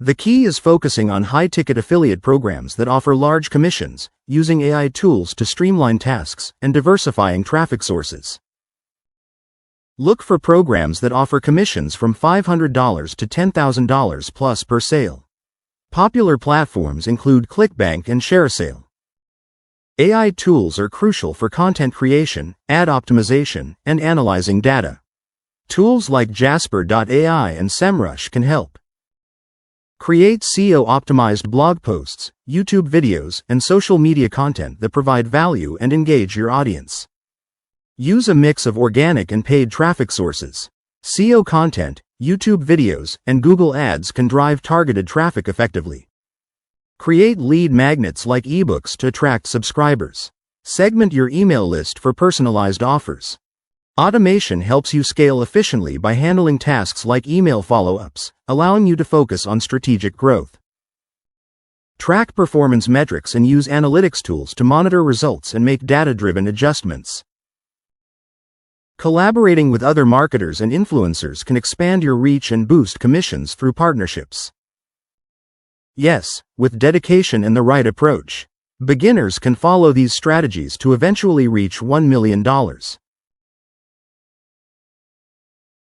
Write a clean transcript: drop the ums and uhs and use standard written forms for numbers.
The key is focusing on high-ticket affiliate programs that offer large commissions, using AI tools to streamline tasks, and diversifying traffic sources. Look for programs that offer commissions from $500 to $10,000 plus per sale. Popular platforms include ClickBank and ShareSale. AI tools are crucial for content creation, ad optimization, and analyzing data. Tools like Jasper.ai and SEMrush can help. Create SEO-optimized blog posts, YouTube videos, and social media content that provide value and engage your audience. Use a mix of organic and paid traffic sources. SEO content, YouTube videos, and Google Ads can drive targeted traffic effectively. Create lead magnets like ebooks to attract subscribers. Segment your email list for personalized offers. Automation helps you scale efficiently by handling tasks like email follow-ups, allowing you to focus on strategic growth. Track performance metrics and use analytics tools to monitor results and make data-driven adjustments. Collaborating with other marketers and influencers can expand your reach and boost commissions through partnerships. Yes, with dedication and the right approach, beginners can follow these strategies to eventually reach $1 million.